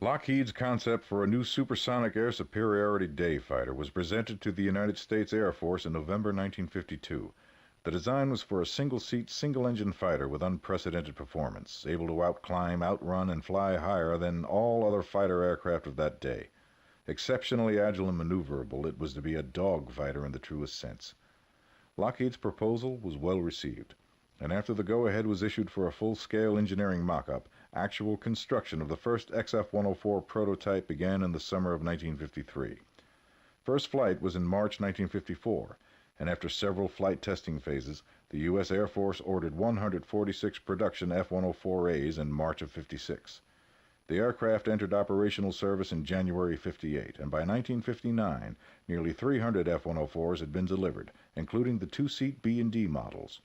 Lockheed's concept for a new supersonic air superiority day fighter was presented to the United States Air Force in November 1952. The design was for a single-seat, single-engine fighter with unprecedented performance, able to outclimb, outrun, and fly higher than all other fighter aircraft of that day. Exceptionally agile and maneuverable, it was to be a dog fighter in the truest sense. Lockheed's proposal was well received, and after the go-ahead was issued for a full-scale engineering mock-up, actual construction of the first F-104 prototype began in the summer of 1953. First flight was in March 1954, and after several flight testing phases, the U.S. Air Force ordered 146 production F-104As in March of '56. The aircraft entered operational service in January '58, and by 1959, nearly 300 F-104s had been delivered, including the two-seat B and D models.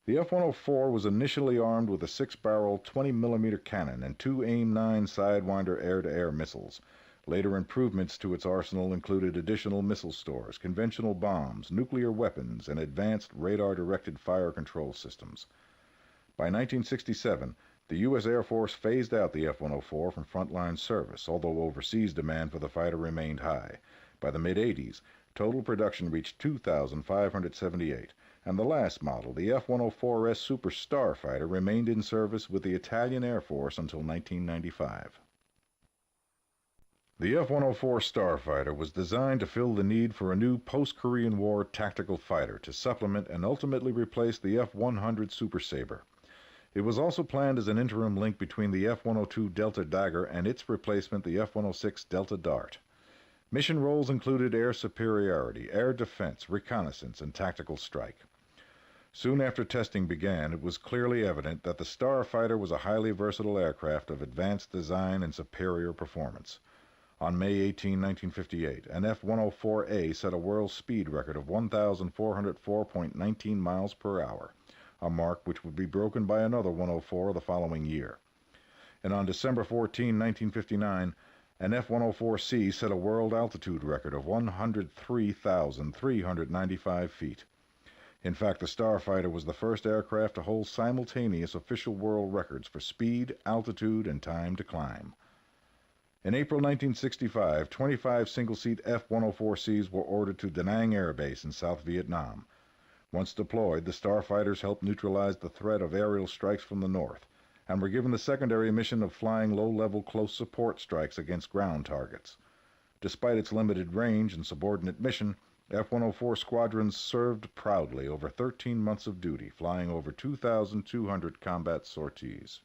The F-104 was initially armed with a 6-barrel 20mm cannon and two AIM-9 Sidewinder air-to-air missiles. Later improvements to its arsenal included additional missile stores, conventional bombs, nuclear weapons, and advanced radar-directed fire control systems. By 1967, the U.S. Air Force phased out the F-104 from frontline service, although overseas demand for the fighter remained high. By the mid-'80s, total production reached 2,578, and the last model, the F-104S Super Starfighter, remained in service with the Italian Air Force until 1995. The F-104 Starfighter was designed to fill the need for a new post-Korean War tactical fighter to supplement and ultimately replace the F-100 Super Sabre. It was also planned as an interim link between the F-102 Delta Dagger and its replacement, the F-106 Delta Dart. Mission roles included air superiority, air defense, reconnaissance, and tactical strike. Soon after testing began, it was clearly evident that the Starfighter was a highly versatile aircraft of advanced design and superior performance. On May 18, 1958, an F-104A set a world speed record of 1,404.19 miles per hour, a mark which would be broken by another 104 the following year. And on December 14, 1959, an F-104C set a world altitude record of 103,395 feet. In fact, the Starfighter was the first aircraft to hold simultaneous official world records for speed, altitude, and time to climb. In April 1965, 25 single-seat F-104Cs were ordered to Da Nang Air Base in South Vietnam. Once deployed, the Starfighters helped neutralize the threat of aerial strikes from the north, and were given the secondary mission of flying low-level close support strikes against ground targets. Despite its limited range and subordinate mission, F-104 squadrons served proudly over 13 months of duty, flying over 2,200 combat sorties.